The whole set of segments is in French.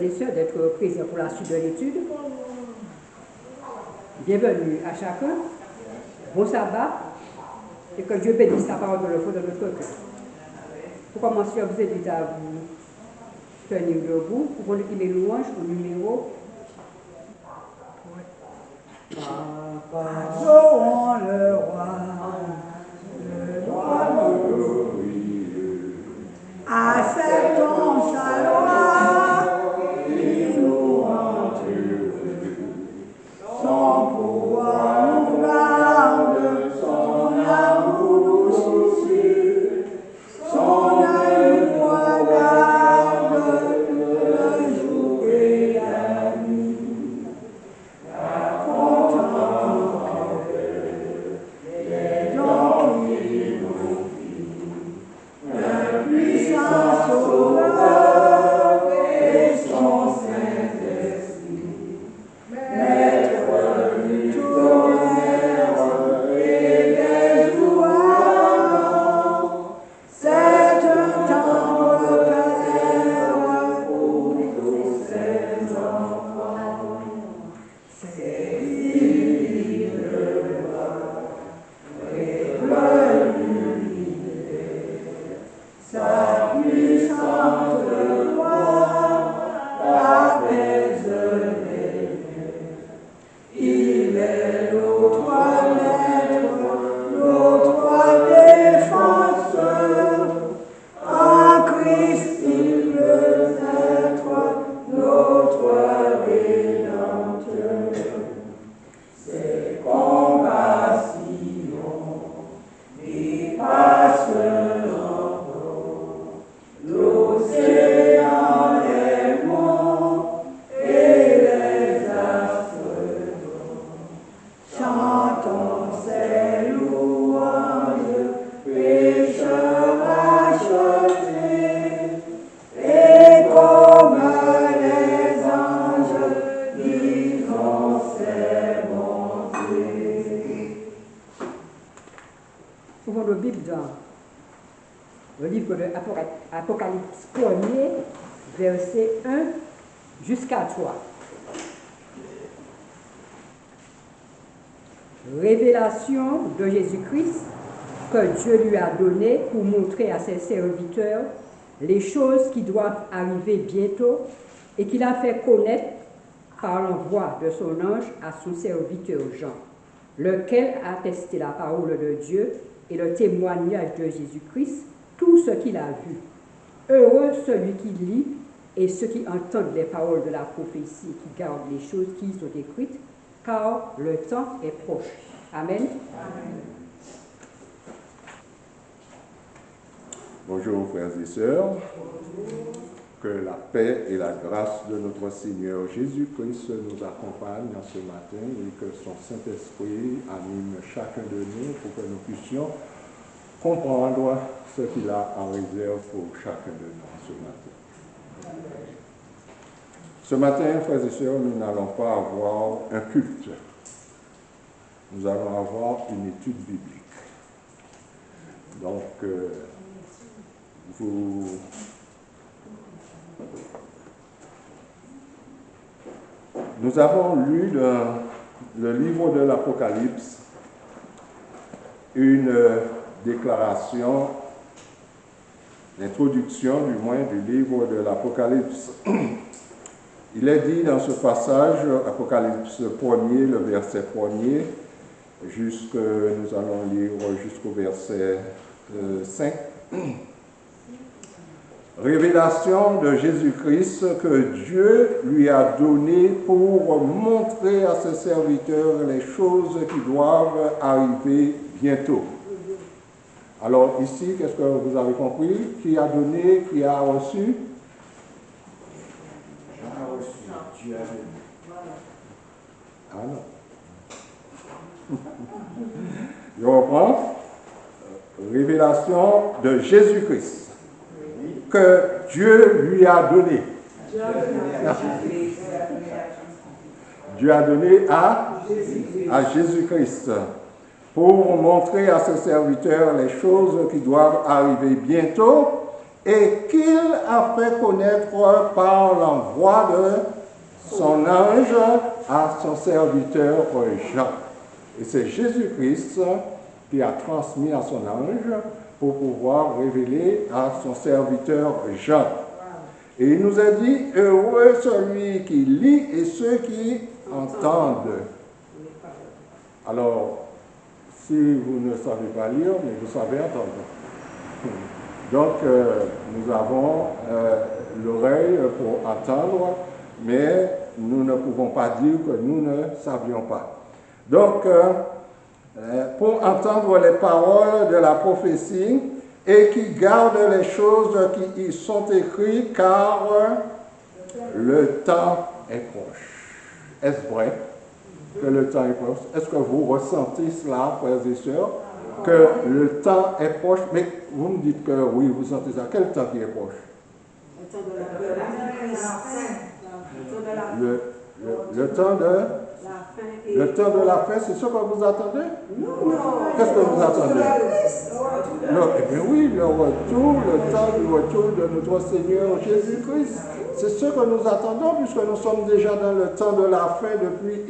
frères et sœurs, d'être présents pour la suite de l'étude. Bienvenue à chacun. Bon sabbat. Et que Dieu bénisse la parole de le fond de notre cœur. Pour commencer, je vous invite à vous tenir debout pour qu'on écrive louange au numéro. Adorons le roi glorieux. Acceptons sa loi qui nous rend heureux. Son pouvoir nous garde, son amour nous soucie, son œil nous regarde le jour et la nuit. Le livre de Apocalypse 1er, verset 1 jusqu'à 3. Révélation de Jésus-Christ que Dieu lui a donnée pour montrer à ses serviteurs les choses qui doivent arriver bientôt et qu'il a fait connaître par l'envoi de son ange à son serviteur Jean, lequel a attesté la parole de Dieu et le témoignage de Jésus-Christ, tout ce qu'il a vu. Heureux celui qui lit et ceux qui entendent les paroles de la prophétie et qui gardent les choses qui y sont écrites, car le temps est proche. Amen. Amen. Bonjour frères et sœurs. Que la paix et la grâce de notre Seigneur Jésus-Christ nous accompagnent ce matin et que son Saint-Esprit anime chacun de nous pour que nous puissions comprendre ce qu'il a en réserve pour chacun de nous ce matin. Ce matin, frères et sœurs, nous n'allons pas avoir un culte. Nous allons avoir une étude biblique. Donc, nous avons lu dans le livre de l'Apocalypse une déclaration, l'introduction du moins du livre de l'Apocalypse. Il est dit dans ce passage, Apocalypse 1er, le verset 1er, nous allons lire jusqu'au verset 5. Révélation de Jésus-Christ que Dieu lui a donnée pour montrer à ses serviteurs les choses qui doivent arriver bientôt. Alors ici, qu'est-ce que vous avez compris? Qui a donné, qui a reçu? Jean a reçu, Dieu a donné. Ah non. Je reprends. Révélation de Jésus-Christ que Dieu lui a donné. Dieu a donné à Jésus-Christ pour montrer à ses serviteurs les choses qui doivent arriver bientôt et qu'il a fait connaître par l'envoi de son ange à son serviteur Jean. Et c'est Jésus-Christ qui a transmis à son ange pour pouvoir révéler à son serviteur Jean. Et il nous a dit, heureux celui qui lit et ceux qui entendent. Alors, si vous ne savez pas lire, mais vous savez entendre. Donc, nous avons l'oreille pour entendre, mais nous ne pouvons pas dire que nous ne savions pas. Donc, pour entendre les paroles de la prophétie et qui gardent les choses qui y sont écrites, car le temps est proche. Est-ce vrai que le temps est proche? Est-ce que vous ressentez cela, frères et sœurs, que le temps est proche? Mais vous me dites que oui, vous sentez ça. Quel temps qui est proche? Le temps de la fin, c'est ce que vous attendez? Qu'est-ce que vous attendez? Non, eh bien oui, le temps du retour de notre Seigneur Jésus-Christ. C'est ce que nous attendons, puisque nous sommes déjà dans le temps de la fin depuis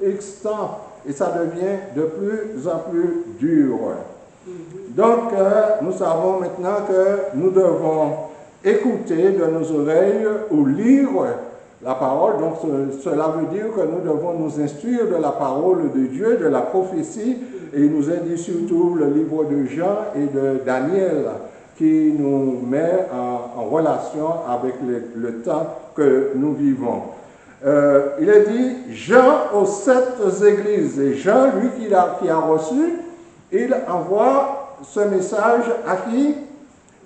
X temps, et ça devient de plus en plus dur. Donc, nous savons maintenant que nous devons écouter de nos oreilles ou lire la parole. Donc, cela veut dire que nous devons nous instruire de la parole de Dieu, de la prophétie, et il nous indique surtout le livre de Jean et de Daniel, qui nous met en relation avec le temps que nous vivons. Il est dit Jean aux 7 églises. Et Jean, lui qui a reçu, il envoie ce message à qui?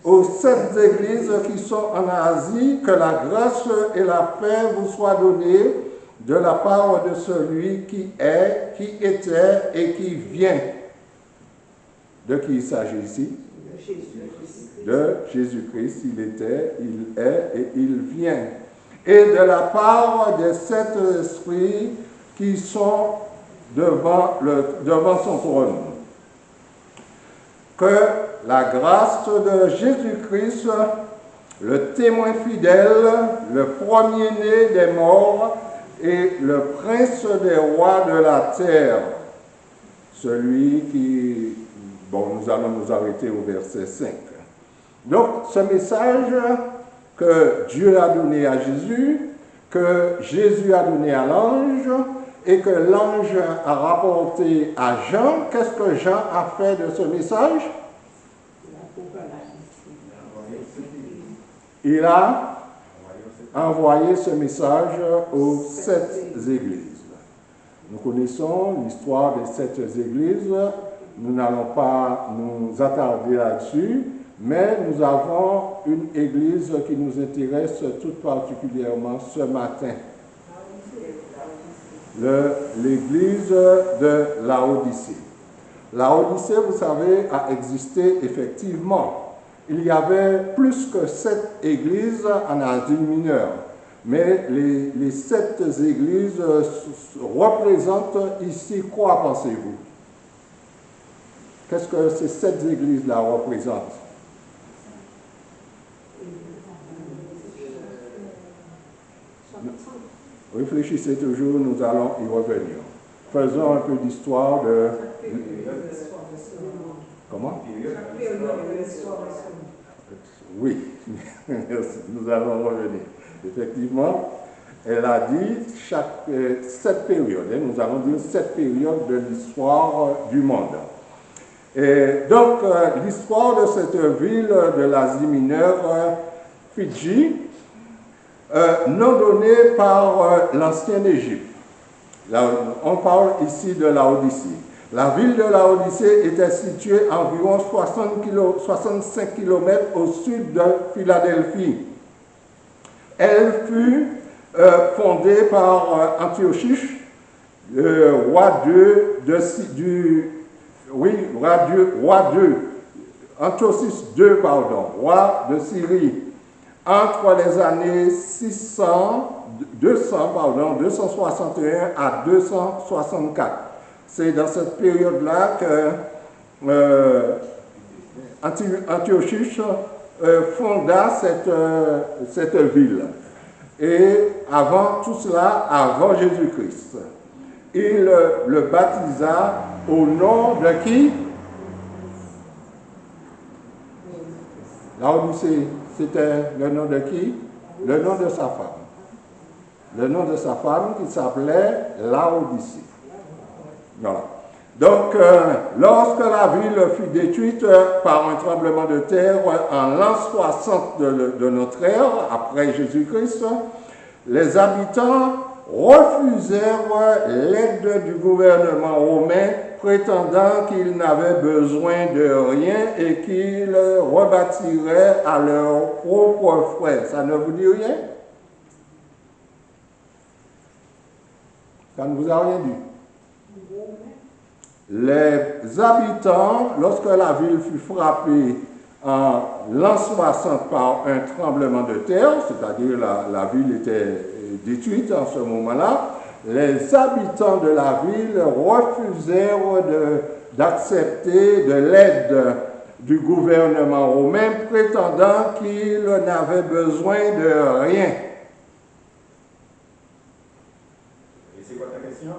Aux 7 églises qui sont en Asie, que la grâce et la paix vous soient données de la part de celui qui est, qui était et qui vient. De qui il s'agit ici? De Jésus-Christ. Il était, il est et il vient. Et de la part des 7 esprits qui sont devant son trône. Que la grâce de Jésus-Christ, le témoin fidèle, le premier-né des morts et le prince des rois de la terre, celui qui... Bon, nous allons nous arrêter au verset 5. Donc, ce message que Dieu a donné à Jésus, que Jésus a donné à l'ange, et que l'ange a rapporté à Jean, qu'est-ce que Jean a fait de ce message? Il a envoyé ce message aux 7 églises. Nous connaissons l'histoire des 7 églises. Nous n'allons pas nous attarder là-dessus, mais nous avons une église qui nous intéresse tout particulièrement ce matin. L'église de Laodicée. Laodicée, vous savez, a existé effectivement. Il y avait plus que 7 églises en Asie mineure, mais les 7 églises représentent ici quoi, pensez-vous? Qu'est-ce que ces 7 églises-là représentent? Réfléchissez toujours, nous allons y revenir. Faisons un peu d'histoire de... Comment? Oui, merci, nous allons revenir. Effectivement, elle a dit 7 périodes, nous allons dire 7 périodes de l'histoire du monde. Et donc, l'histoire de cette ville de l'Asie mineure, Fidji, nom donné par l'ancienne Égypte. On parle ici de Laodicée. La ville de Laodicée était située à environ 65 km au sud de Philadelphie. Elle fut fondée par Antiochus, roi de Syrie, entre les années 261 à 264. C'est dans cette période-là que Antiochus fonda cette ville. Et avant tout cela, avant Jésus-Christ, il le baptisa au nom de qui? Laodicée, c'était le nom de qui? Le nom de sa femme. Le nom de sa femme qui s'appelait Laodicée. Voilà. Donc, lorsque la ville fut détruite par un tremblement de terre en l'an 60 de notre ère, après Jésus-Christ, les habitants refusèrent l'aide du gouvernement romain, prétendant qu'ils n'avaient besoin de rien et qu'ils rebâtiraient à leurs propres frais. Ça ne vous dit rien? Ça ne vous a rien dit? Les habitants, lorsque la ville fut frappée en l'an 60 par un tremblement de terre, c'est-à-dire la ville était détruite en ce moment-là, les habitants de la ville refusèrent d'accepter de l'aide du gouvernement romain, prétendant qu'ils n'avaient besoin de rien. Et c'est quoi ta question?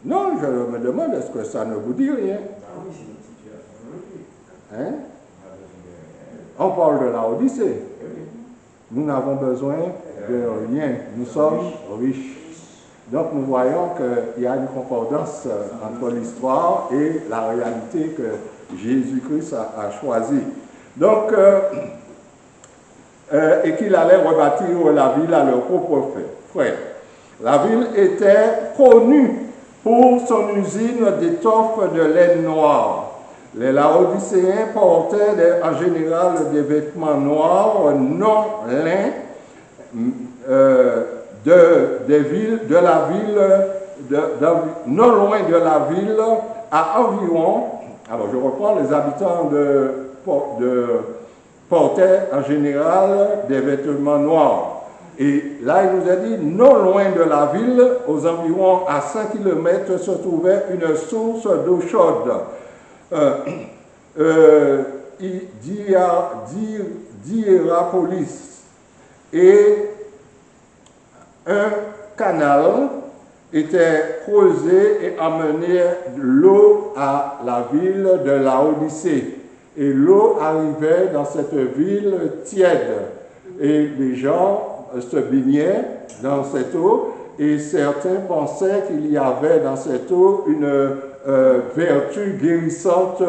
Non, je me demande, est-ce que ça ne vous dit rien? Ah oui, c'est une situation logique. Hein? On a besoin de rien. On parle de la Odyssée. Oui. Nous n'avons besoin de rien. Nous sommes riches. Donc nous voyons qu'il y a une concordance entre l'histoire et la réalité que Jésus-Christ a choisie. Donc, et qu'il allait rebâtir la ville à leurs propres frères. La ville était connue pour son usine d'étoffe de laine noire. Les Laodicéens portaient en général des vêtements noirs non lin non loin de la ville, à environ, alors je reprends, les habitants portaient en général des vêtements noirs. Et là, il nous a dit, non loin de la ville, aux environs à 5 km, se trouvait une source d'eau chaude. Hiérapolis. Et un canal était creusé et amenait l'eau à la ville de Laodicée. Et l'eau arrivait dans cette ville tiède. Et les gens se baignaient dans cette eau. Et certains pensaient qu'il y avait dans cette eau une vertu guérissante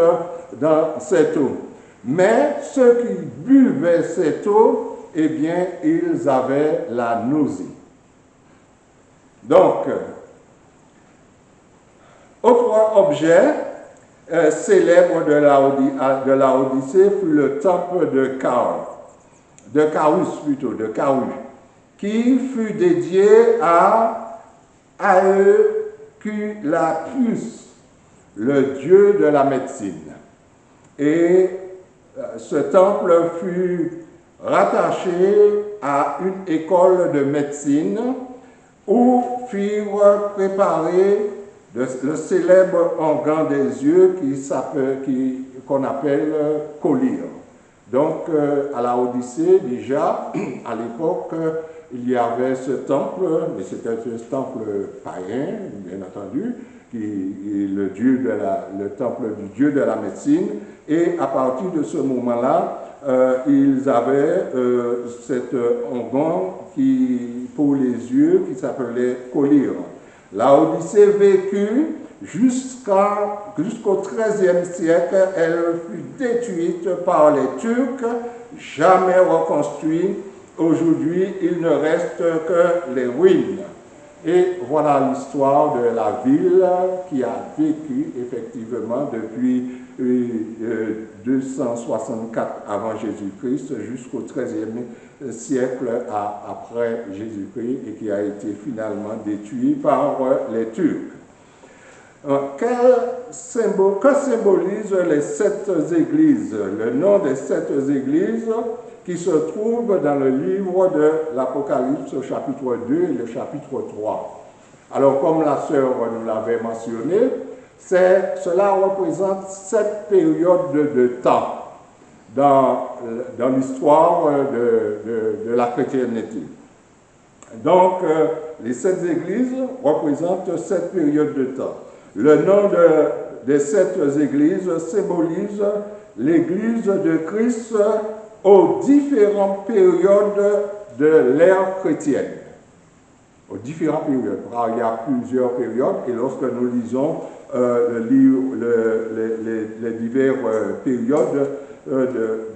dans cette eau. Mais ceux qui buvaient cette eau, eh bien, ils avaient la nausée. Donc, autre objet célèbre de l'Odyssée fut le temple de Carus, qui fut dédié à Aeculapus, le dieu de la médecine. Et ce temple fut rattaché à une école de médecine où furent préparés le célèbre organe des yeux qu'on appelle collyre. Donc, à la Odyssée, déjà, à l'époque, il y avait ce temple, mais c'était un temple païen, bien entendu, le temple du dieu de la médecine. Et à partir de ce moment-là, ils avaient cet organe pour les yeux qui s'appelait collyre. La Odyssée vécut jusqu'au XIIIe siècle. Elle fut détruite par les Turcs, jamais reconstruite. Aujourd'hui, il ne reste que les ruines. Et voilà l'histoire de la ville qui a vécu effectivement depuis 264 avant Jésus-Christ jusqu'au XIIIe siècle après Jésus-Christ et qui a été finalement détruit par les Turcs. Que symbolisent les 7 églises? Le nom des 7 églises qui se trouvent dans le livre de l'Apocalypse, au chapitre 2 et le chapitre 3. Alors, comme la sœur nous l'avait mentionné, cela représente 7 périodes de temps. dans l'histoire de la chrétienté. Donc, les 7 églises représentent 7 périodes de temps. Le nom des 7 églises symbolise l'Église de Christ aux différentes périodes de l'ère chrétienne. Aux différentes périodes. Alors, il y a plusieurs périodes, et lorsque nous lisons les diverses périodes,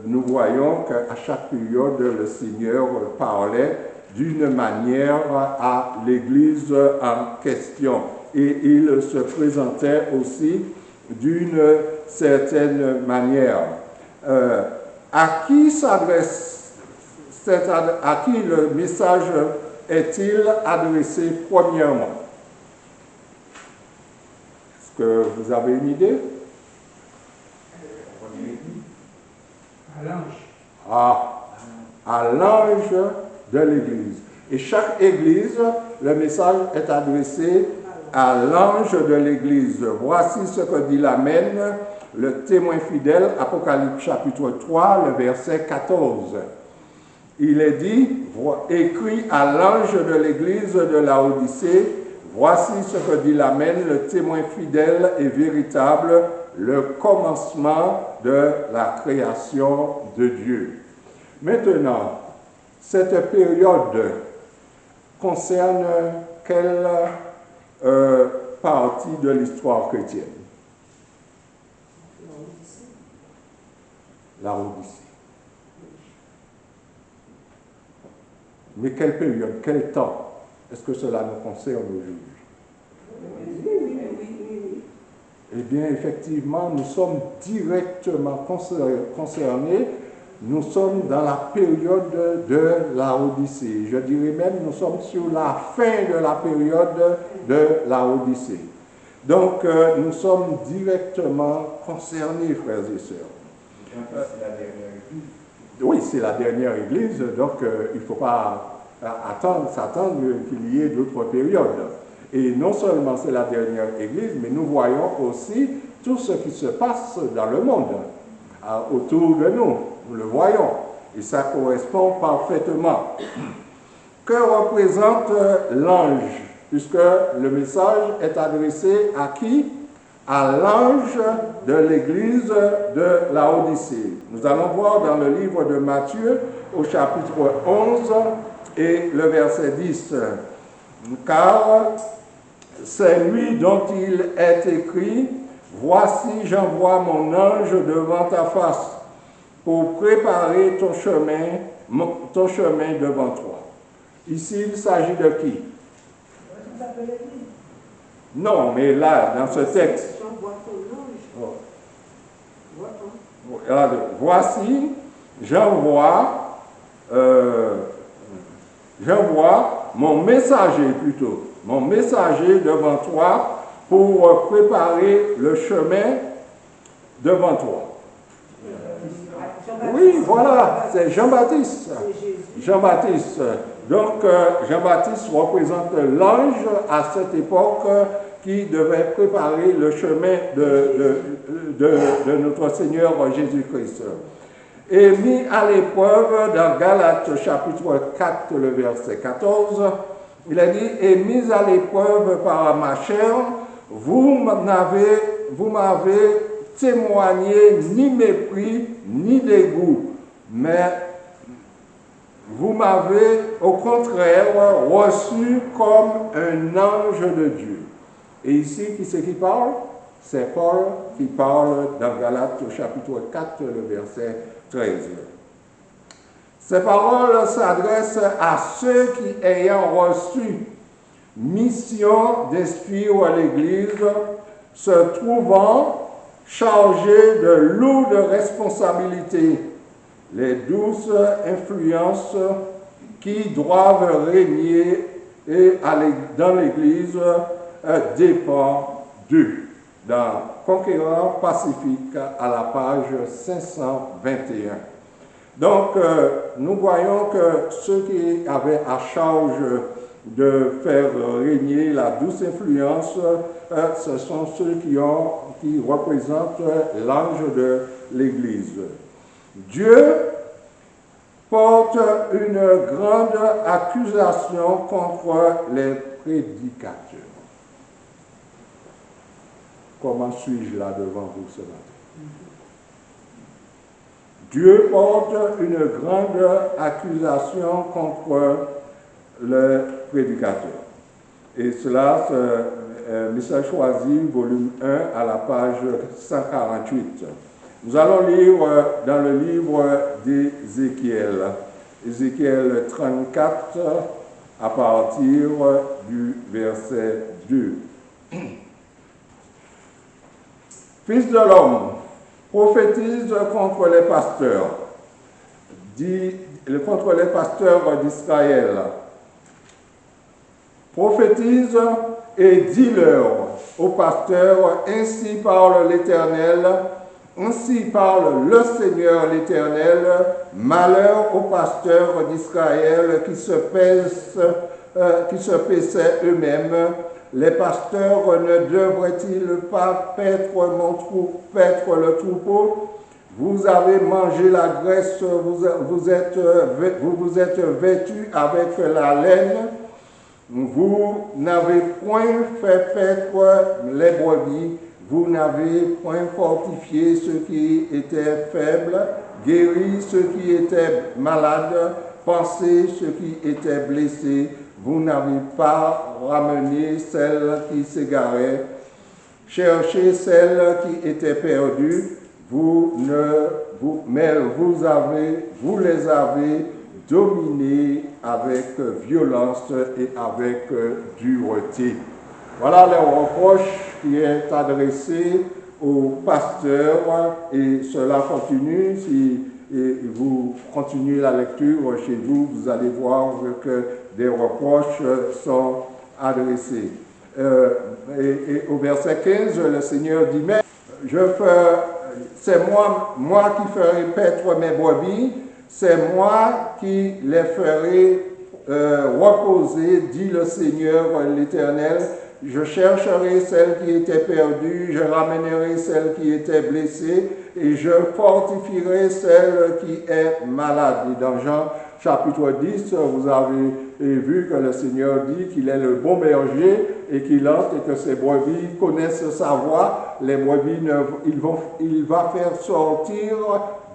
nous voyons qu'à chaque période, le Seigneur parlait d'une manière à l'Église en question. Et il se présentait aussi d'une certaine manière. À qui le message est-il adressé premièrement? Est-ce que vous avez une idée? À l'ange. À l'ange de l'Église. Et chaque Église, le message est adressé à l'ange de l'Église. Voici ce que dit l'Amen, le témoin fidèle, Apocalypse chapitre 3, le verset 14. Il est dit, écrit à l'ange de l'Église de Laodicée, voici ce que dit l'Amen, le témoin fidèle et véritable, le commencement de la création de Dieu. Maintenant, cette période concerne quelle partie de l'histoire chrétienne? La Odyssée. Mais quelle période, quel temps est-ce que cela nous concerne aujourd'hui? Eh bien, effectivement, nous sommes directement concernés. Nous sommes dans la période de la Odyssée. Je dirais même, nous sommes sur la fin de la période de la Odyssée. Donc, nous sommes directement concernés, frères et sœurs. C'est la dernière église. Oui, c'est la dernière église, donc il ne faut pas s'attendre qu'il y ait d'autres périodes. Et non seulement c'est la dernière église, mais nous voyons aussi tout ce qui se passe dans le monde, autour de nous. Nous le voyons, et ça correspond parfaitement. Que représente l'ange? Puisque le message est adressé à qui? À l'ange de l'église de Laodicée. Nous allons voir dans le livre de Matthieu, au chapitre 11 et le verset 10. Car c'est lui dont il est écrit, « Voici, j'envoie mon ange devant ta face, pour préparer ton chemin devant toi. » Ici, il s'agit de qui? Non, mais là, dans ce texte, voici, j'envoie mon messager devant toi pour préparer le chemin devant toi. Oui, voilà, c'est Jean-Baptiste. Jean-Baptiste. Donc, Jean-Baptiste représente l'ange à cette époque qui devait préparer le chemin de notre Seigneur Jésus-Christ. Et mis à l'épreuve dans Galates chapitre 4, le verset 14, il a dit, « Et mis à l'épreuve par ma chair, vous m'avez témoigné ni mépris, ni dégoût, mais vous m'avez au contraire reçu comme un ange de Dieu. » Et ici, qui c'est qui parle? C'est Paul qui parle dans Galates au chapitre 4, le verset 13. Ces paroles s'adressent à ceux qui, ayant reçu mission d'instruire l'Église, se trouvant chargés de lourdes responsabilités, les douces influences qui doivent régner dans l'Église dépend d'eux. Dans Conquérant Pacifique à la page 521. Donc, nous voyons que ceux qui avaient à charge de faire régner la douce influence, ce sont ceux qui représentent l'ange de l'Église. Dieu porte une grande accusation contre les prédicateurs. Comment suis-je là devant vous ce matin? Dieu porte une grande accusation contre les prédicateurs. Et cela, c'est Michel Choisy, volume 1, à la page 148. Nous allons lire dans le livre d'Ézéchiel, Ézéchiel 34, à partir du verset 2. Fils de l'homme, prophétise contre les pasteurs, contre les pasteurs d'Israël. Prophétise et dis-leur aux pasteurs, ainsi parle l'Éternel, ainsi parle le Seigneur l'Éternel, malheur aux pasteurs d'Israël qui se paissaient eux-mêmes. Les pasteurs ne devraient-ils pas paître le troupeau? Vous avez mangé la graisse, vous vous êtes vêtus avec la laine. Vous n'avez point fait paître les brebis, vous n'avez point fortifié ceux qui étaient faibles, guéri ceux qui étaient malades, pansé ceux qui étaient blessés. Vous n'avez pas ramené celles qui s'égaraient, cherché celles qui étaient perdues, mais vous les avez dominées avec violence et avec dureté. Voilà le reproche qui est adressé aux pasteurs et cela continue. Si vous continuez la lecture chez vous, vous allez voir que des reproches sont adressés. Et au verset 15, le Seigneur dit, mais c'est moi qui ferai paître mes brebis, c'est moi qui les ferai reposer, dit le Seigneur l'Éternel. Je chercherai celles qui étaient perdues, je ramènerai celles qui étaient blessées, et je fortifierai celle qui est malade. Et dans Jean chapitre 10, vous avez vu que le Seigneur dit qu'il est le bon berger et qu'il entre et que ses brebis connaissent sa voix. Les brebis, il va faire sortir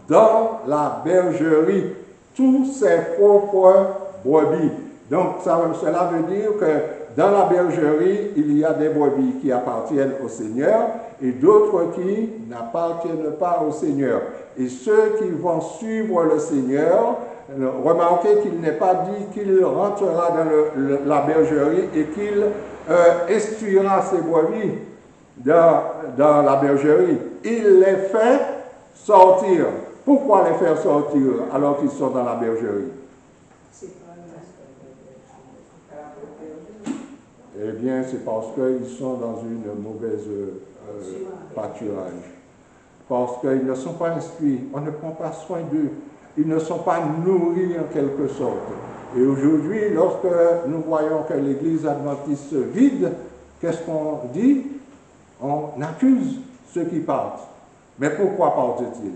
dans la bergerie tous ses propres brebis. Donc cela veut dire que dans la bergerie, il y a des brebis qui appartiennent au Seigneur et d'autres qui n'appartiennent pas au Seigneur. Et ceux qui vont suivre le Seigneur, remarquez qu'il n'est pas dit qu'il rentrera dans la bergerie et qu'il instruira ses brebis dans la bergerie. Il les fait sortir. Pourquoi les faire sortir alors qu'ils sont dans la bergerie? Eh bien, c'est parce qu'ils sont dans une mauvaise pâturage. Parce qu'ils ne sont pas instruits, on ne prend pas soin d'eux. Ils ne sont pas nourris en quelque sorte. Et aujourd'hui, lorsque nous voyons que l'Église adventiste se vide, qu'est-ce qu'on dit? On accuse ceux qui partent. Mais pourquoi partent-ils?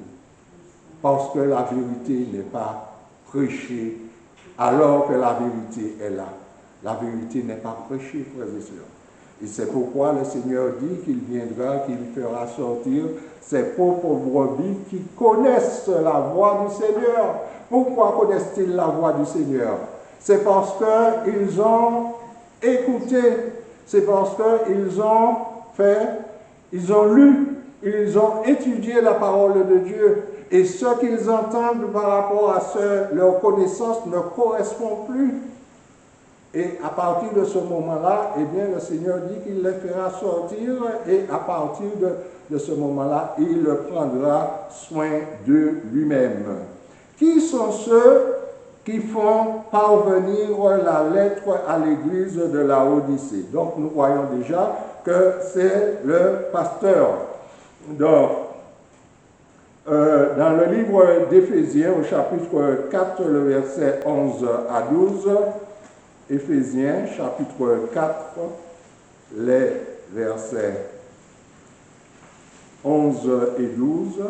Parce que la vérité n'est pas prêchée alors que la vérité est là. La vérité n'est pas prêchée, frères et sœurs. Et c'est pourquoi le Seigneur dit qu'il viendra, qu'il fera sortir ses propres brebis qui connaissent la voix du Seigneur. Pourquoi connaissent-ils la voix du Seigneur? C'est parce qu'ils ont écouté, c'est parce qu'ils ont lu, ils ont étudié la parole de Dieu. Et ce qu'ils entendent par rapport à leur connaissance ne correspond plus. Et à partir de ce moment-là, eh bien, le Seigneur dit qu'il les fera sortir et à partir de ce moment-là, il prendra soin de lui-même. Qui sont ceux qui font parvenir la lettre à l'église de Laodicée? Donc, nous voyons déjà que c'est le pasteur. Donc, dans le livre d'Éphésiens, au chapitre 4, le verset 11 à 12, Éphésiens, chapitre 4, les versets 11 et 12.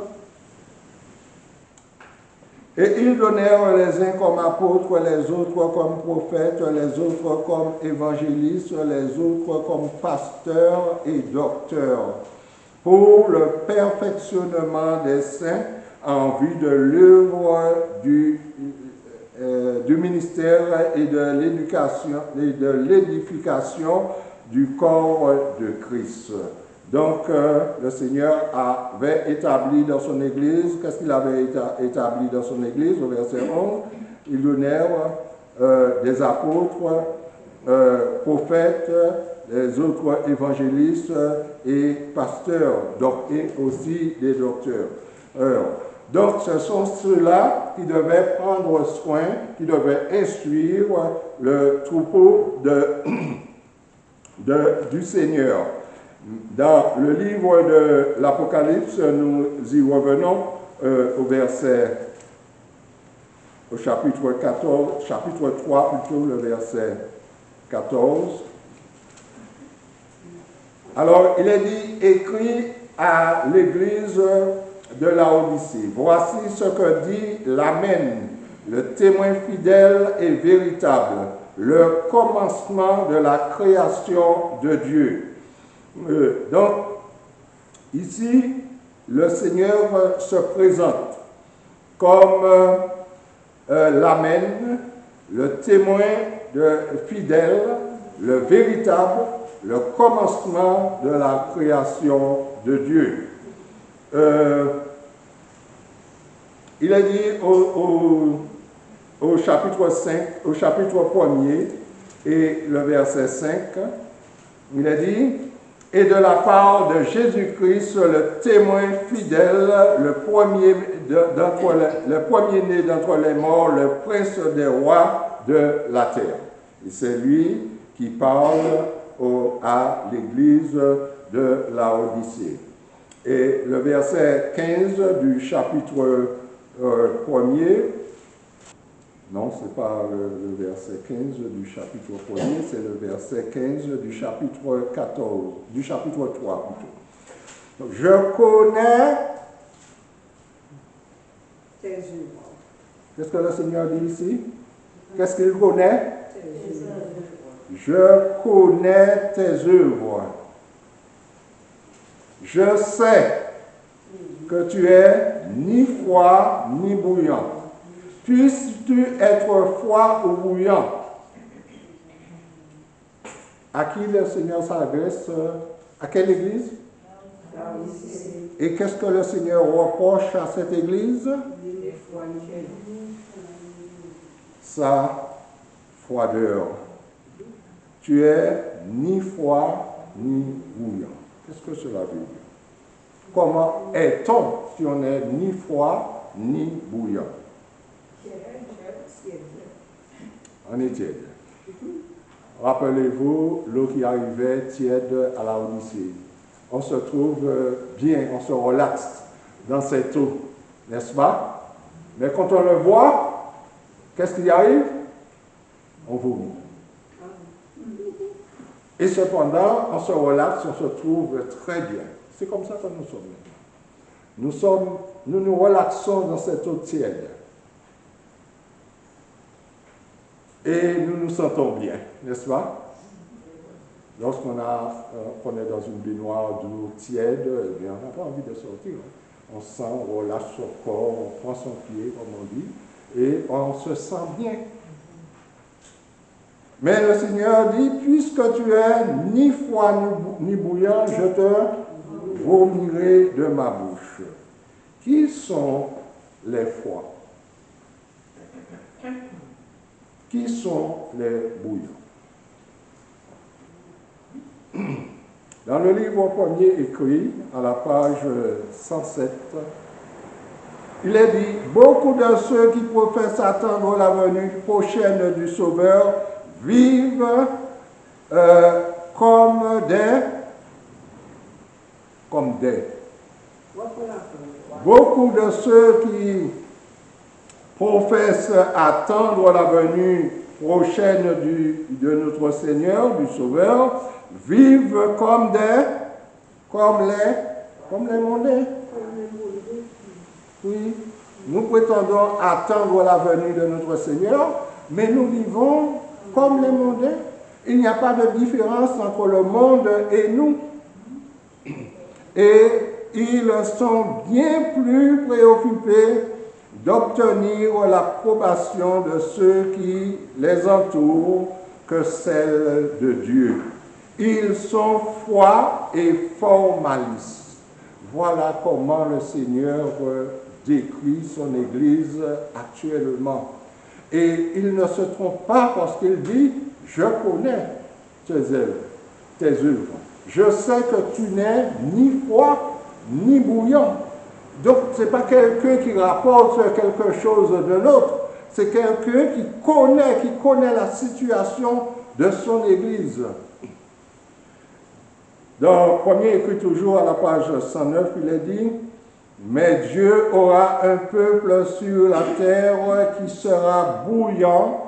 Et ils donnèrent les uns comme apôtres, les autres comme prophètes, les autres comme évangélistes, les autres comme pasteurs et docteurs, pour le perfectionnement des saints en vue de l'œuvre du ministère et de l'édification du corps de Christ. Donc, le Seigneur avait établi dans son Église, qu'est-ce qu'il avait établi dans son Église au verset 11? Il donnait des apôtres, prophètes, les autres évangélistes et pasteurs, et aussi des docteurs. Donc, ce sont ceux-là qui devaient prendre soin, qui devaient instruire le troupeau du Seigneur. Dans le livre de l'Apocalypse, nous y revenons au chapitre 14, chapitre 3 plutôt, le verset 14. Alors, il est dit, écrit à l'église de Laodicée. Voici ce que dit l'Amen, le témoin fidèle et véritable, le commencement de la création de Dieu. Donc, ici, le Seigneur se présente comme l'Amen, le témoin fidèle, le véritable, le commencement de la création de Dieu. Il est dit au chapitre 5, au chapitre 1er et le verset 5, il est dit, et de la part de Jésus-Christ, le témoin fidèle, le premier-né d'entre les morts, le prince des rois de la terre. Et c'est lui qui parle à l'église de Laodicée. Et le verset 15 du chapitre 1er, non, ce n'est pas le verset 15 du chapitre 1er, c'est le verset 15 du chapitre 14, du chapitre 3 plutôt. Donc, je connais tes œuvres. Qu'est-ce que le Seigneur dit ici? Qu'est-ce qu'il connaît? Je connais tes œuvres. Je sais que tu es ni froid ni bouillant. Puisses-tu être froid ou bouillant? À qui le Seigneur s'adresse? À quelle église? Et qu'est-ce que le Seigneur reproche à cette église? Sa froideur. Tu es ni froid ni bouillant. Qu'est-ce que cela veut dire? Comment est-on si on n'est ni froid ni bouillant? On est tiède. Rappelez-vous l'eau qui arrivait tiède à la Odyssée. On se trouve bien, on se relaxe dans cette eau, n'est-ce pas? Mais quand on le voit, qu'est-ce qui arrive? On vomit. Et cependant, on se relaxe, on se trouve très bien. C'est comme ça que nous sommes maintenant. Nous nous relaxons dans cette eau tiède. Et nous nous sentons bien, n'est-ce pas? Lorsqu'on est dans une baignoire d'eau tiède, eh bien, on n'a pas envie de sortir. On sent, on relâche son corps, on prend son pied, comme on dit, et on se sent bien. Mais le Seigneur dit, puisque tu es ni froid ni bouillant, je te vomirai de ma bouche. Qui sont les froids? Qui sont les bouillants? Dans le livre premier écrit, à la page 107, il est dit, beaucoup de ceux qui professent attendre la venue prochaine du Sauveur vivent comme des. Beaucoup de ceux qui professent attendre la venue prochaine de notre Seigneur, du Sauveur, vivent comme les mondains. Oui, nous prétendons attendre la venue de notre Seigneur, mais nous vivons comme les mondains. Il n'y a pas de différence entre le monde et nous. Et ils sont bien plus préoccupés d'obtenir l'approbation de ceux qui les entourent que celle de Dieu. Ils sont froids et formalistes. Voilà comment le Seigneur décrit son Église actuellement. Et il ne se trompe pas parce qu'il dit « Je connais tes œuvres. Je sais que tu n'es ni froid ni bouillant. » Donc, ce n'est pas quelqu'un qui rapporte quelque chose de l'autre. C'est quelqu'un qui connaît la situation de son Église. Dans premier écrit toujours à la page 109, il est dit « Mais Dieu aura un peuple sur la terre qui sera bouillant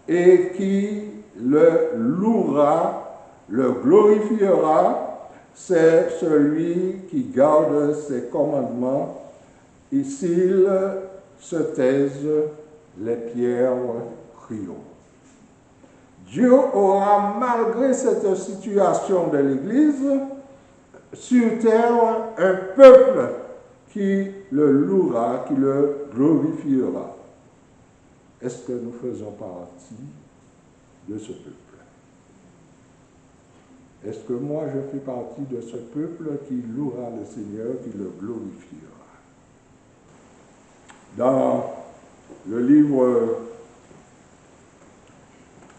et qui le louera, le glorifiera. C'est celui qui garde ses commandements. Et s'ils se taisent, les pierres crieront. » Dieu aura, malgré cette situation de l'Église, sur terre, un peuple qui le louera, qui le glorifiera. Est-ce que nous faisons partie de ce peuple? Est-ce que moi je fais partie de ce peuple qui louera le Seigneur, qui le glorifiera? Dans le livre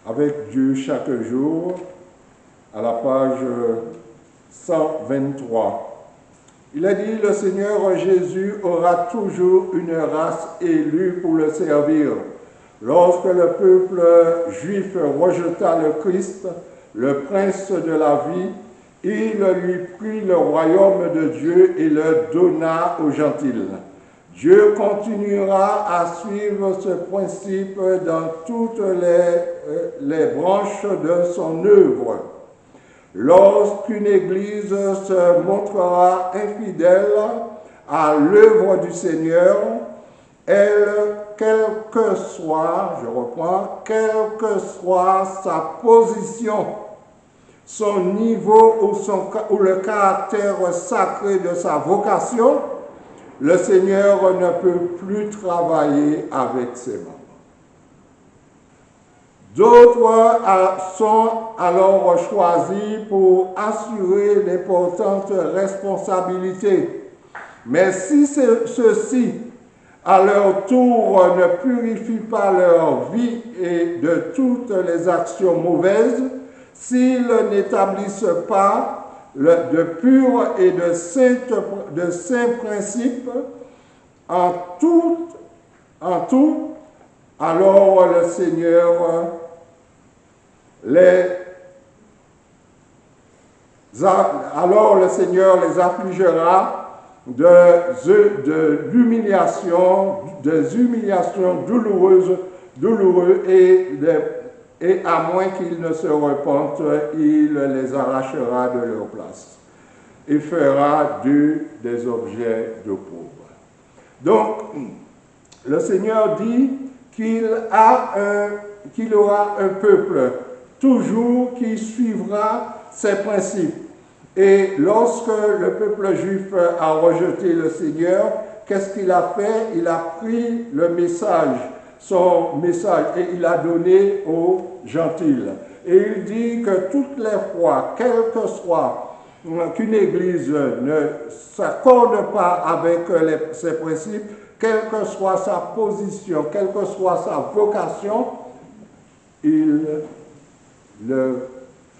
Avec Dieu chaque jour, à la page 123, il a dit « Le Seigneur Jésus aura toujours une race élue pour le servir. Lorsque le peuple juif rejeta le Christ, le prince de la vie, il lui prit le royaume de Dieu et le donna aux gentils. Dieu continuera à suivre ce principe dans toutes les branches de son œuvre. Lorsqu'une Église se montrera infidèle à l'œuvre du Seigneur, elle, quelle que soit sa position, son niveau ou le caractère sacré de sa vocation, le Seigneur ne peut plus travailler avec ses membres. D'autres sont alors choisis pour assurer d'importantes responsabilités. Mais si ceux-ci, à leur tour, ne purifient pas leur vie et de toutes les actions mauvaises, s'ils n'établissent pas de purs et de saints principes en tout, alors le Seigneur les affligera des humiliations douloureuses et à moins qu'ils ne se repentent, il les arrachera de leur place et fera d'eux des objets d'opprobre. Donc, le Seigneur dit qu'il aura un peuple toujours qui suivra ses principes. Et lorsque le peuple juif a rejeté le Seigneur, qu'est-ce qu'il a fait? Il a pris le message, son message, et il l'a donné aux gentils. Et il dit que toutes les fois, quel que soit qu'une Église ne s'accorde pas avec ses principes, quelle que soit sa position, quelle que soit sa vocation, il le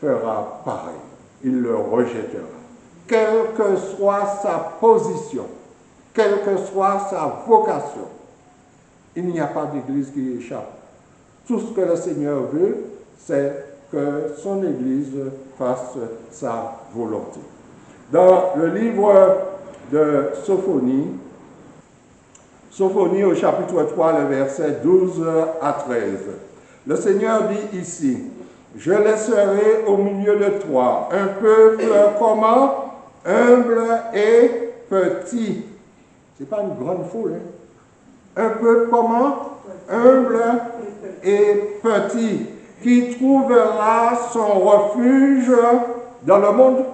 fera pareil. Il le rejettera. Quelle que soit sa position, quelle que soit sa vocation, il n'y a pas d'Église qui échappe. Tout ce que le Seigneur veut, c'est que son Église fasse sa volonté. Dans le livre de Sophonie au chapitre 3, le verset 12 à 13, le Seigneur dit ici, « Je laisserai au milieu de toi un peuple comment? Humble et petit. » Ce n'est pas une grande foule, hein? un peu comment? Humble et petit, qui trouvera son refuge dans le monde?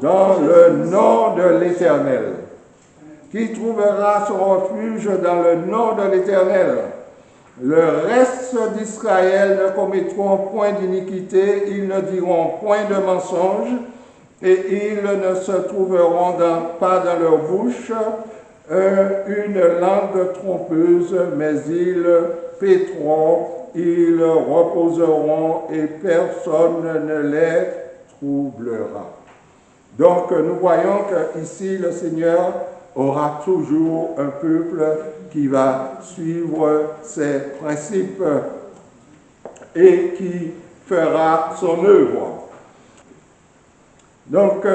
Dans le nom de l'Éternel. Qui trouvera son refuge dans le nom de l'Éternel. Le reste d'Israël ne commettront point d'iniquité, ils ne diront point de mensonge, et ils ne se trouveront pas dans leur bouche une langue trompeuse, mais ils paîtront, ils reposeront, et personne ne les troublera. Donc nous voyons qu'ici le Seigneur aura toujours un peuple qui va suivre ses principes et qui fera son œuvre. Donc,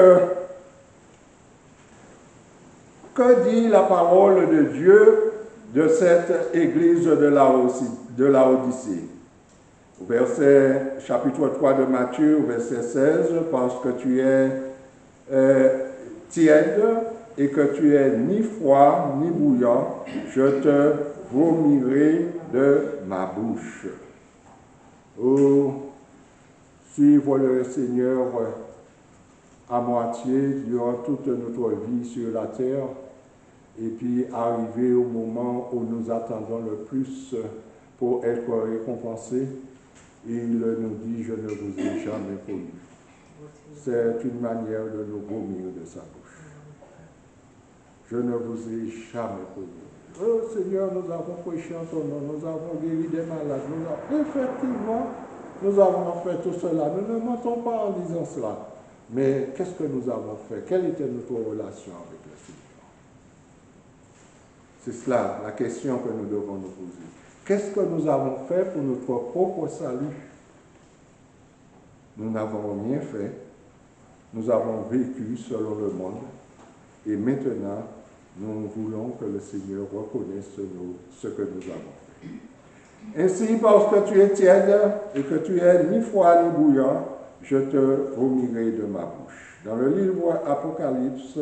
que dit la parole de Dieu de cette église de Laodicée? Au chapitre 3 de Matthieu, verset 16, parce que tu es tiède et que tu es ni froid ni bouillant, je te vomirai de ma bouche. Oh, suivre le Seigneur à moitié durant toute notre vie sur la terre, et puis arriver au moment où nous attendons le plus pour être récompensés, il nous dit « Je ne vous ai jamais connu ». C'est une manière de nous vomir de sa bouche. Je ne vous ai jamais connu. Oh Seigneur, nous avons prêché en ton nom, nous avons guéri des malades, effectivement, nous avons fait tout cela. Nous ne mentons pas en disant cela. Mais qu'est-ce que nous avons fait? Quelle était notre relation avec le Seigneur? C'est cela, la question que nous devons nous poser. Qu'est-ce que nous avons fait pour notre propre salut? Nous n'avons rien fait. Nous avons vécu selon le monde. Et maintenant, nous voulons que le Seigneur reconnaisse ce que nous avons fait. Ainsi, parce que tu es tiède et que tu es ni froid ni bouillant, je te vomirai de ma bouche. Dans le livre Apocalypse,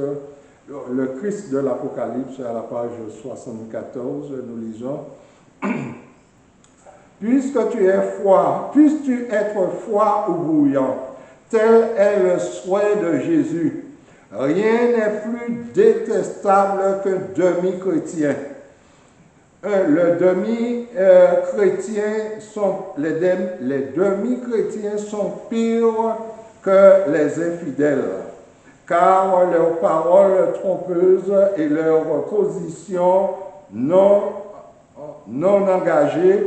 le Christ de l'Apocalypse, à la page 74, nous lisons « Puisque tu es froid, puisses-tu être froid ou bouillant, tel est le souhait de Jésus. Rien n'est plus détestable qu'un demi-chrétien. Les demi-chrétiens sont pires que les infidèles, car leurs paroles trompeuses et leur position non engagée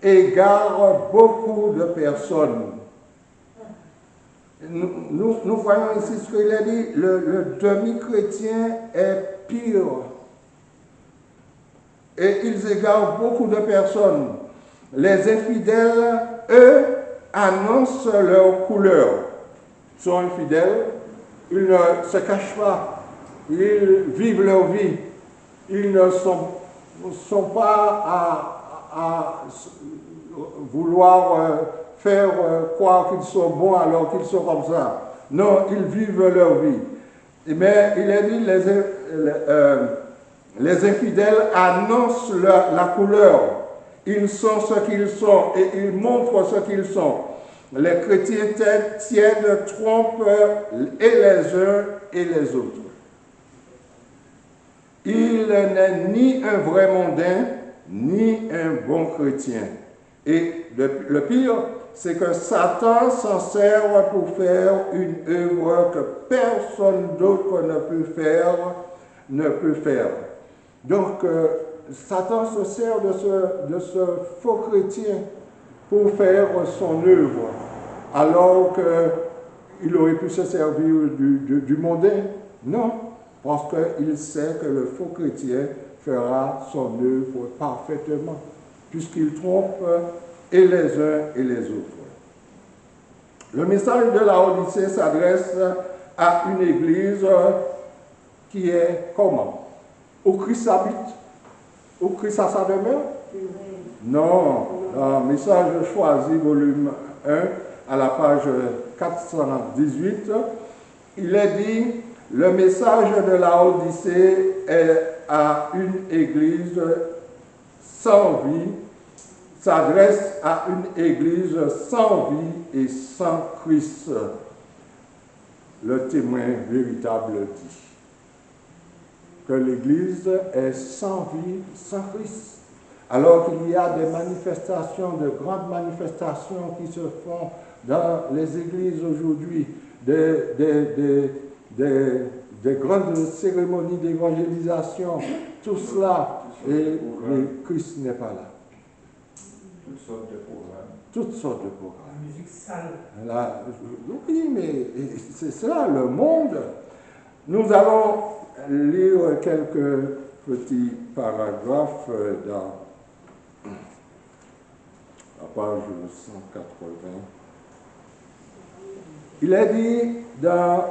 égarent beaucoup de personnes. Nous voyons ici ce qu'il a dit, le demi-chrétien est pire. Et ils égarent beaucoup de personnes. Les infidèles, eux, annoncent leur couleur. Ils sont infidèles, ils ne se cachent pas, ils vivent leur vie. Ils ne sont pas à vouloir faire croire qu'ils sont bons alors qu'ils sont comme ça. Non, ils vivent leur vie. Mais il est dit, les infidèles annoncent la couleur. Ils sont ce qu'ils sont et ils montrent ce qu'ils sont. Les chrétiens tièdes trompent et les uns et les autres. Il n'est ni un vrai mondain, ni un bon chrétien. Et le pire, c'est que Satan s'en sert pour faire une œuvre que personne d'autre ne peut faire. Donc, Satan se sert de ce faux chrétien pour faire son œuvre, alors qu'il aurait pu se servir du mondain. Non, parce qu'il sait que le faux chrétien fera son œuvre parfaitement, puisqu'il trompe et les uns et les autres. Le message de Laodicée s'adresse à une église qui est comment? Où Christ habite? Où Christ a sa demeure? Non. Dans Message choisi, volume 1, à la page 418, il est dit, le message de Laodicée est à une église sans vie s'adresse à une Église sans vie et sans Christ. Le témoin véritable dit que l'Église est sans vie, sans Christ. Alors qu'il y a des manifestations, de grandes manifestations qui se font dans les églises aujourd'hui, des grandes cérémonies d'évangélisation, tout cela, et Christ n'est pas là. Toutes sortes de programmes. Toutes sortes de programmes. La musique sale. Là, oui, mais c'est cela, le monde. Nous allons lire quelques petits paragraphes dans la page 180. Il est dit dans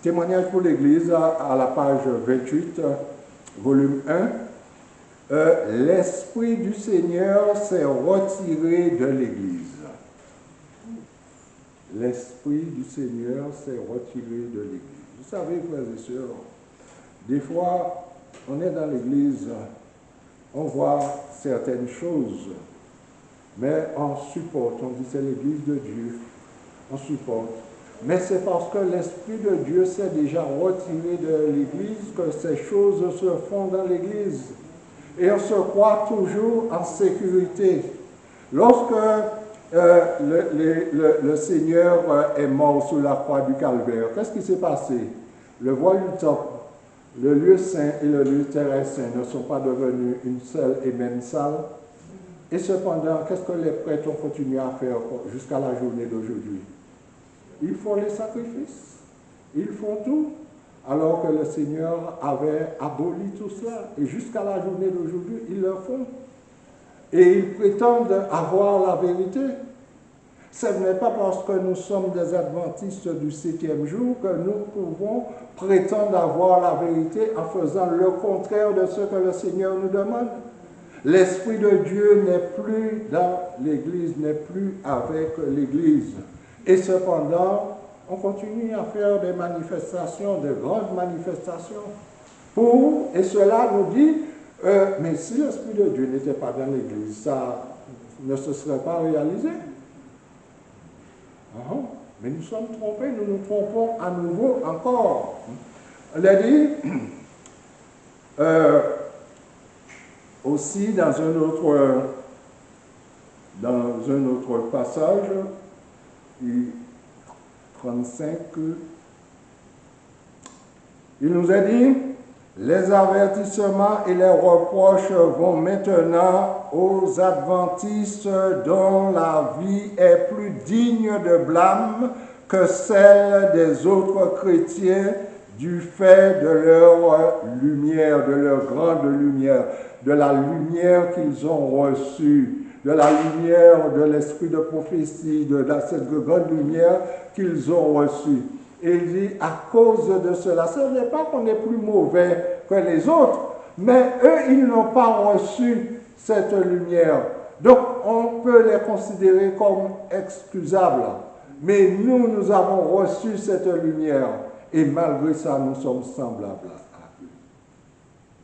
Témoignage pour l'Église, à la page 28, volume 1, l'Esprit du Seigneur s'est retiré de l'Église. L'Esprit du Seigneur s'est retiré de l'Église. Vous savez, frères et sœurs, des fois, on est dans l'Église, on voit certaines choses, mais on supporte, on dit c'est l'Église de Dieu, on supporte. Mais c'est parce que l'Esprit de Dieu s'est déjà retiré de l'Église que ces choses se font dans l'Église. Et on se croit toujours en sécurité. Lorsque le Seigneur est mort sous la croix du Calvaire, qu'est-ce qui s'est passé? Le voile du temple, le lieu saint et le lieu terrestre ne sont pas devenus une seule et même salle. Et cependant, qu'est-ce que les prêtres ont continué à faire jusqu'à la journée d'aujourd'hui? Ils font les sacrifices, ils font tout, alors que le Seigneur avait aboli tout cela. Et jusqu'à la journée d'aujourd'hui, ils le font. Et ils prétendent avoir la vérité. Ce n'est pas parce que nous sommes des adventistes du 7e jour que nous pouvons prétendre avoir la vérité en faisant le contraire de ce que le Seigneur nous demande. L'Esprit de Dieu n'est plus dans l'Église, n'est plus avec l'Église. Et cependant, on continue à faire des manifestations, de grandes manifestations. Et cela nous dit, mais si l'Esprit de Dieu n'était pas dans l'Église, ça ne se serait pas réalisé. Mais nous sommes trompés, nous nous trompons à nouveau encore. On a dit, aussi dans un autre passage, 35, il nous a dit, les avertissements et les reproches vont maintenant aux adventistes dont la vie est plus digne de blâme que celle des autres chrétiens du fait de leur lumière, de leur grande lumière, de la lumière qu'ils ont reçue, de la lumière de l'esprit de prophétie, de cette grande lumière qu'ils ont reçue. Et il dit, à cause de cela, ce n'est pas qu'on est plus mauvais que les autres, mais eux, ils n'ont pas reçu cette lumière. Donc, on peut les considérer comme excusables. Mais nous, nous avons reçu cette lumière. Et malgré ça, nous sommes semblables à eux.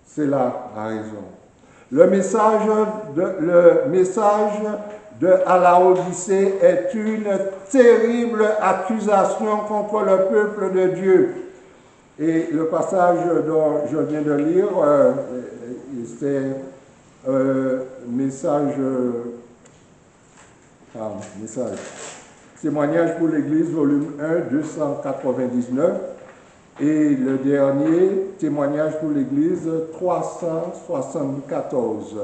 C'est là la raison. Le message à la Odyssée est une terrible accusation contre le peuple de Dieu. Et le passage dont je viens de lire, c'est message. Témoignage pour l'Église, volume 1, 299. Et le dernier, Témoignage pour l'Église, 374.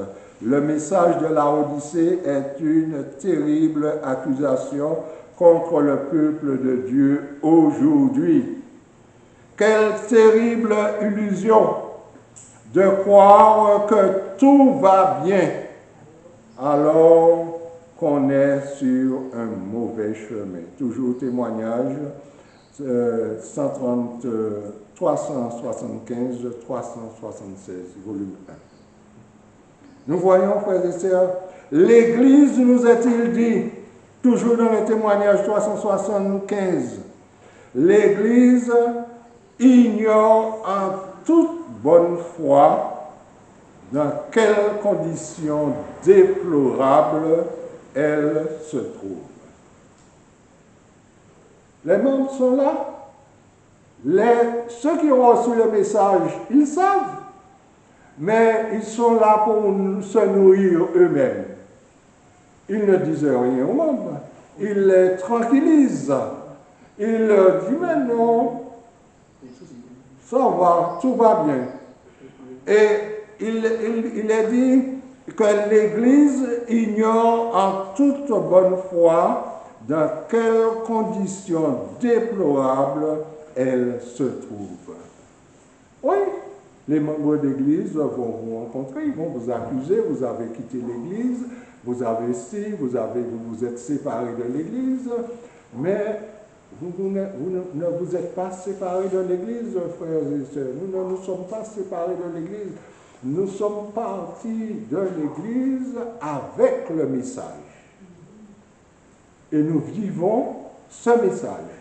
Le message de la Odyssée est une terrible accusation contre le peuple de Dieu aujourd'hui. Quelle terrible illusion de croire que tout va bien alors qu'on est sur un mauvais chemin. Toujours Témoignage 375, 376, volume 1. Nous voyons, frères et sœurs, l'Église, nous est-il dit, toujours dans le Témoignage 375, l'Église ignore en toute bonne foi, dans quelles conditions déplorables elle se trouve. Les membres sont là. Ceux qui ont reçu le message, ils savent, mais ils sont là pour se nourrir eux-mêmes. Ils ne disent rien aux membres. Ils les tranquillisent. Ils leur disent, mais non, ça va, tout va bien. Et il est dit que l'Église ignore en toute bonne foi dans quelles conditions déplorables elle se trouve. Oui, les membres d'Église vont vous rencontrer, ils vont vous accuser, vous avez quitté l'Église, vous avez vous vous êtes séparés de l'Église, mais vous ne vous êtes pas séparés de l'Église, frères et sœurs. Nous ne nous sommes pas séparés de l'Église. Nous sommes partis de l'Église avec le message. Et nous vivons ce message.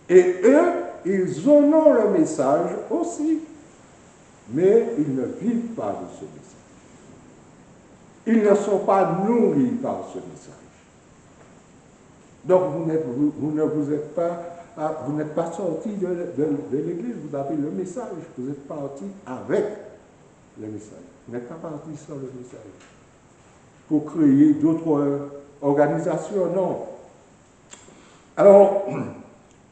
Et eux, ils honorent le message aussi. Mais ils ne vivent pas de ce message. Ils ne sont pas nourris par ce message. Donc vous n'êtes pas sortis de l'Église, vous avez le message, vous êtes partis avec le message. Vous n'êtes pas partis sans le message. Pour créer d'autres organisations, non. Alors,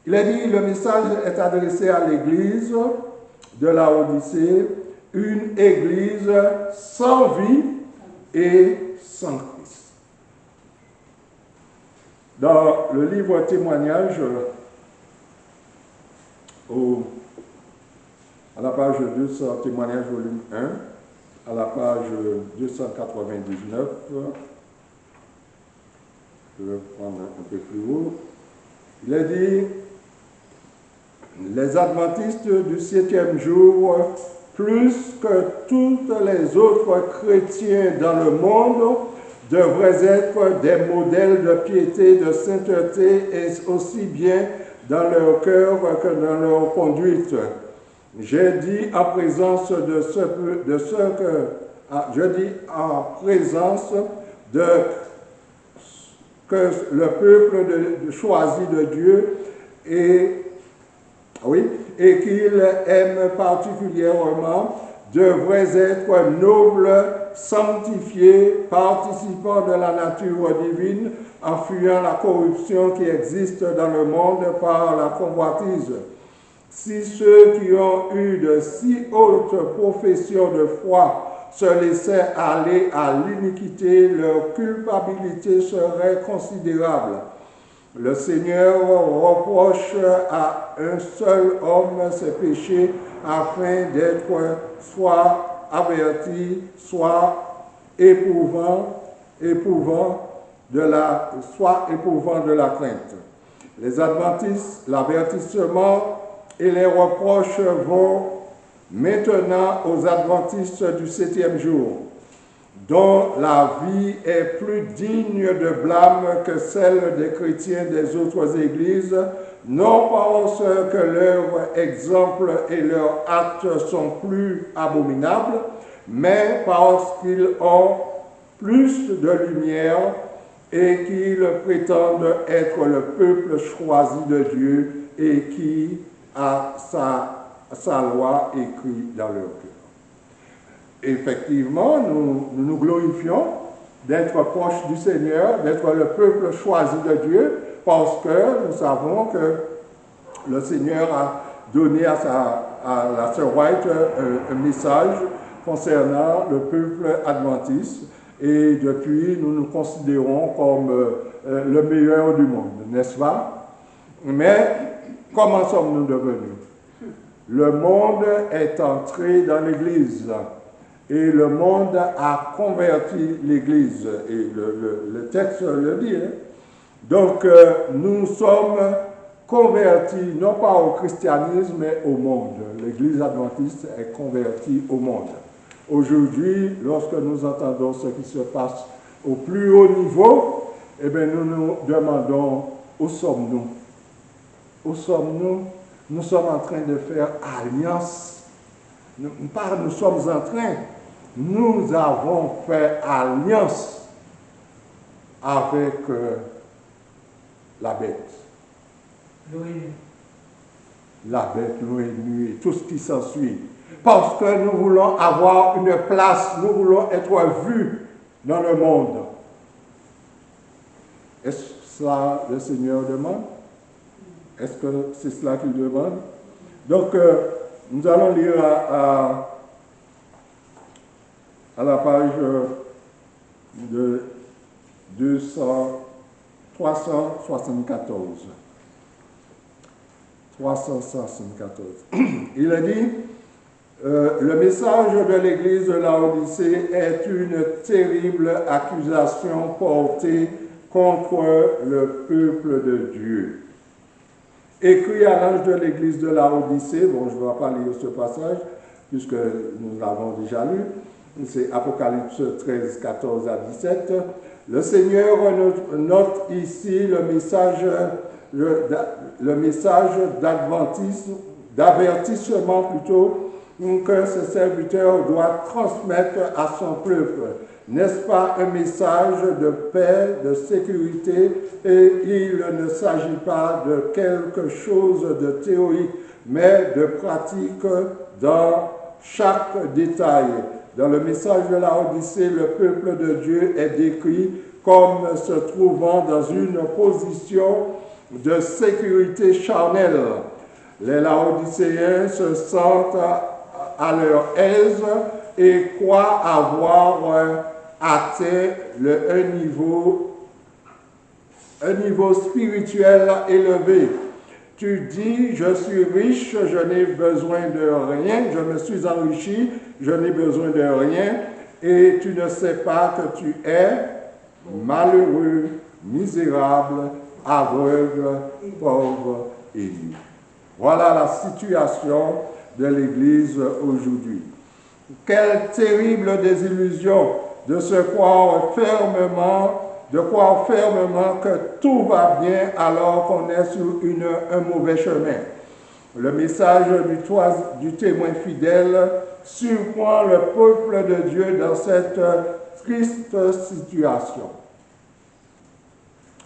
il est dit, le message est adressé à l'Église de Laodicée, une Église sans vie et sans Christ. Dans le livre Témoignage, à la page 200, Témoignage volume 1, à la page 299, je vais prendre un peu plus haut, il est dit, les adventistes du 7e jour, plus que tous les autres chrétiens dans le monde, devraient être des modèles de piété, de sainteté, et aussi bien dans leur cœur que dans leur conduite. J'ai dit en présence que le peuple choisi de Dieu et qu'il aime particulièrement devrait être noble, sanctifié, participant de la nature divine, en fuyant la corruption qui existe dans le monde par la convoitise. Si ceux qui ont eu de si hautes professions de foi se laissaient aller à l'iniquité, leur culpabilité serait considérable. Le Seigneur reproche à un seul homme ses péchés afin d'être soit averti, soit éprouvant de la crainte. Les adventistes, l'avertissement et les reproches vont maintenant aux adventistes du 7e jour, dont la vie est plus digne de blâme que celle des chrétiens des autres églises, non parce que leur exemple et leurs actes sont plus abominables, mais parce qu'ils ont plus de lumière et qu'ils prétendent être le peuple choisi de Dieu et qui a sa loi écrite dans leur cœur. Effectivement, nous glorifions d'être proches du Seigneur, d'être le peuple choisi de Dieu, parce que nous savons que le Seigneur a donné à la sœur White un message concernant le peuple adventiste, et depuis, nous nous considérons comme le meilleur du monde, n'est-ce pas? Mais comment sommes-nous devenus? Le monde est entré dans l'Église. Et le monde a converti l'Église. Et le texte le dit. Hein? Donc, nous sommes convertis, non pas au christianisme, mais au monde. L'Église adventiste est convertie au monde. Aujourd'hui, lorsque nous entendons ce qui se passe au plus haut niveau, eh bien, nous nous demandons où sommes-nous? Où sommes-nous? nous sommes en train de faire alliance. Nous avons fait alliance avec la bête. La bête, l'ONU et tout ce qui s'ensuit. Parce que nous voulons avoir une place, nous voulons être vus dans le monde. Est-ce cela le Seigneur demande? Est-ce que c'est cela qu'il demande? Donc, nous allons lire à la page de 374. 374. Il a dit, le message de l'Église de Laodicée est une terrible accusation portée contre le peuple de Dieu. Écrit à l'ange de l'Église de Laodicée, bon, je ne vais pas lire ce passage, puisque nous l'avons déjà lu, c'est Apocalypse 13, 14 à 17. Le Seigneur note ici le message d'avertissement plutôt, que ce serviteur doit transmettre à son peuple. N'est-ce pas un message de paix, de sécurité, et il ne s'agit pas de quelque chose de théorique, mais de pratique dans chaque détail. Dans le message de la Odyssée, le peuple de Dieu est décrit comme se trouvant dans une position de sécurité charnelle. Les Laodicéens se sentent à leur aise et croient avoir atteint un niveau spirituel élevé. Tu dis, je suis riche, je n'ai besoin de rien, je me suis enrichi, je n'ai besoin de rien, et tu ne sais pas que tu es malheureux, misérable, aveugle, pauvre et nu. Voilà la situation de l'Église aujourd'hui. Quelle terrible désillusion de croire fermement que tout va bien alors qu'on est sur un mauvais chemin. Le message du témoin fidèle surprend le peuple de Dieu dans cette triste situation.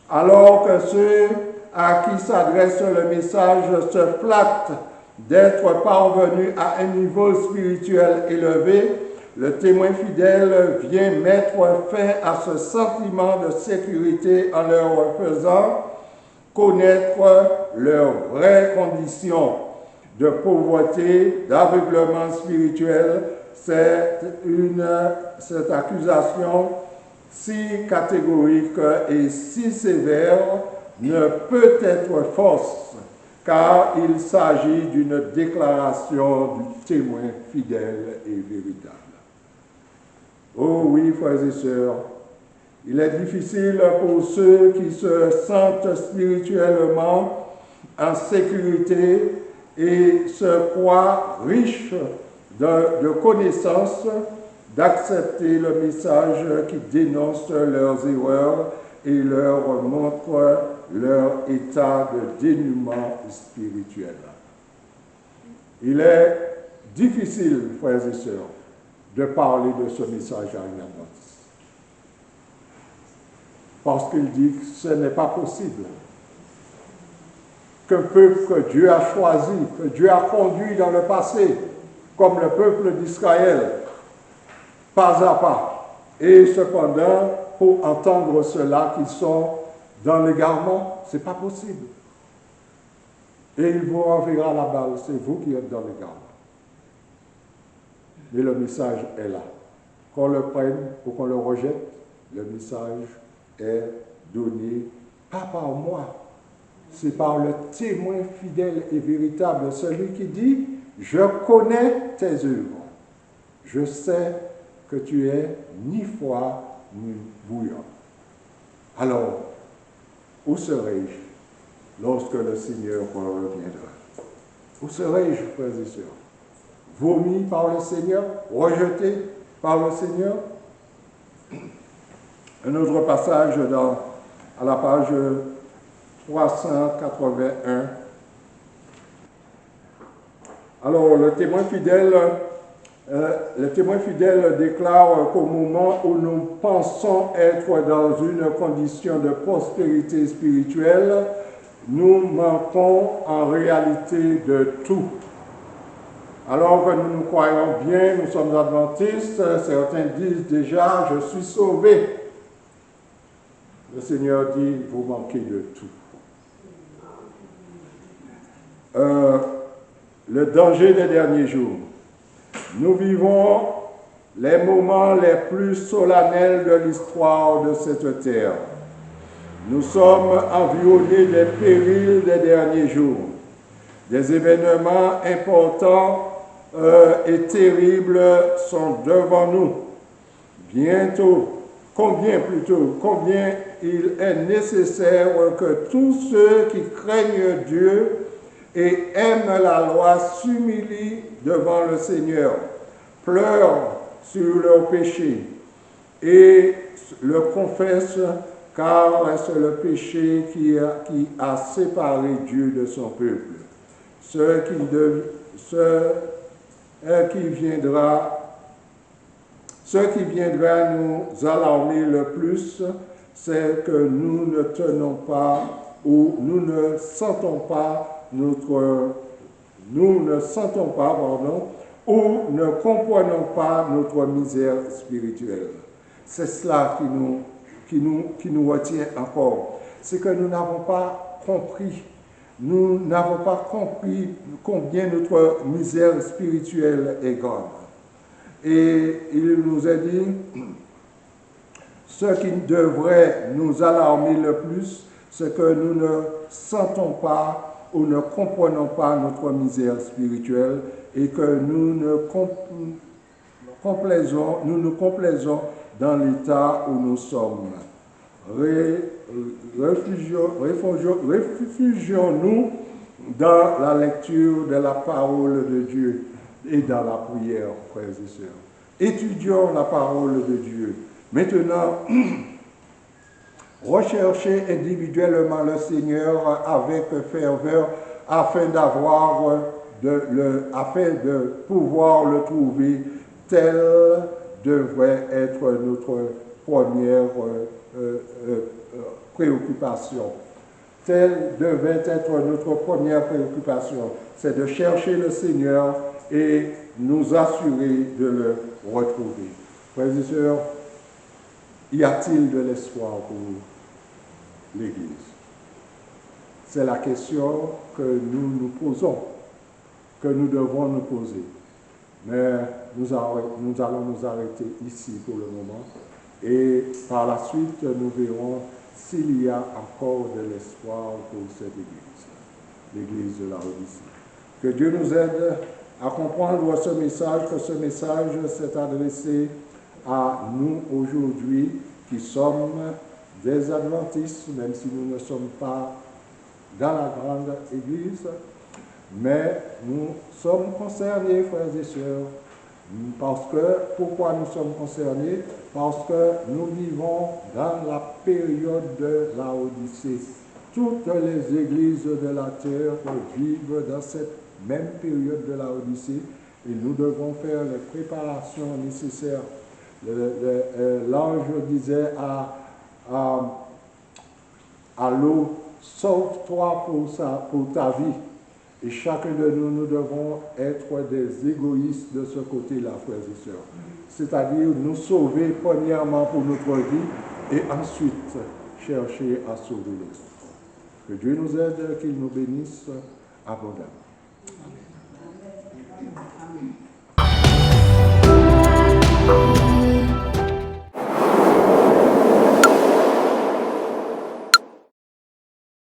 Alors que ceux à qui s'adresse le message se flattent d'être parvenus à un niveau spirituel élevé, le témoin fidèle vient mettre fin à ce sentiment de sécurité en leur faisant connaître leurs vraies conditions de pauvreté, d'aveuglement spirituel. Cette accusation si catégorique et si sévère ne peut être fausse, car il s'agit d'une déclaration du témoin fidèle et véritable. Oh oui, frères et sœurs, il est difficile pour ceux qui se sentent spirituellement en sécurité et se croient riches de connaissances d'accepter le message qui dénonce leurs erreurs et leur montre leur état de dénuement spirituel. Il est difficile, frères et sœurs, de parler de ce message à un adventiste. Parce qu'il dit que ce n'est pas possible qu'un peuple que Dieu a choisi, que Dieu a conduit dans le passé, comme le peuple d'Israël, pas à pas, et cependant, pour entendre cela, qu'ils sont dans l'égarement, ce n'est pas possible. Et il vous renverra la balle, c'est vous qui êtes dans l'égarement. Mais le message est là. Qu'on le prenne ou qu'on le rejette, le message est donné, pas par moi, c'est par le témoin fidèle et véritable, celui qui dit, je connais tes œuvres, je sais que tu es ni froid ni bouillant. Alors, où serai-je lorsque le Seigneur reviendra? Où serai-je, frères et sœurs? Vomi par le Seigneur? Rejeté par le Seigneur? Un autre passage à la page 381. Alors, le témoin fidèle déclare qu'au moment où nous pensons être dans une condition de prospérité spirituelle, nous manquons en réalité de tout. Alors que nous nous croyons bien, nous sommes adventistes, certains disent déjà, je suis sauvé. Le Seigneur dit, vous manquez de tout. Le danger des derniers jours. Nous vivons les moments les plus solennels de l'histoire de cette terre. Nous sommes environnés des périls des derniers jours. Des événements importants et terribles sont devant nous. Combien il est nécessaire que tous ceux qui craignent Dieu et aiment la loi s'humilient devant le Seigneur, pleurent sur leurs péchés et le confessent, car c'est le péché qui a séparé Dieu de son peuple. Ce qui viendra nous alarmer le plus, c'est que nous ne tenons pas ou nous ne sentons pas ou ne comprenons pas notre misère spirituelle. C'est cela qui nous retient encore. C'est que nous n'avons pas compris. Nous n'avons pas compris combien notre misère spirituelle est grande. Et il nous est dit, ce qui devrait nous alarmer le plus, c'est que nous ne sentons pas ou ne comprenons pas notre misère spirituelle et que nous nous complaisons dans l'état où nous sommes. Réfugions-nous dans la lecture de la parole de Dieu et dans la prière, frères et sœurs. Étudions la parole de Dieu. Maintenant, recherchez individuellement le Seigneur avec ferveur afin de pouvoir le trouver. Telle devrait être notre première préoccupation. Telle devait être notre première préoccupation. C'est de chercher le Seigneur et nous assurer de le retrouver. Frères et sœurs, y a-t-il de l'espoir pour l'Église? C'est la question que nous nous posons, que nous devons nous poser. Mais nous allons nous arrêter ici pour le moment et par la suite nous verrons s'il y a encore de l'espoir pour cette Église, l'Église de la Odyssée. Que Dieu nous aide à comprendre ce message, que ce message s'est adressé à nous aujourd'hui qui sommes des adventistes, même si nous ne sommes pas dans la grande Église, mais nous sommes concernés, frères et sœurs, pourquoi nous sommes concernés? Parce que nous vivons dans la période de la Odyssée. Toutes les églises de la terre vivent dans cette même période de la Odyssée et nous devons faire les préparations nécessaires. L'ange disait à l'eau, sauve-toi pour ta vie. Et chacun de nous, nous devons être des égoïstes de ce côté-là, frères et sœurs. C'est-à-dire nous sauver premièrement pour notre vie et ensuite chercher à sauver les autres. Que Dieu nous aide, qu'il nous bénisse abondamment.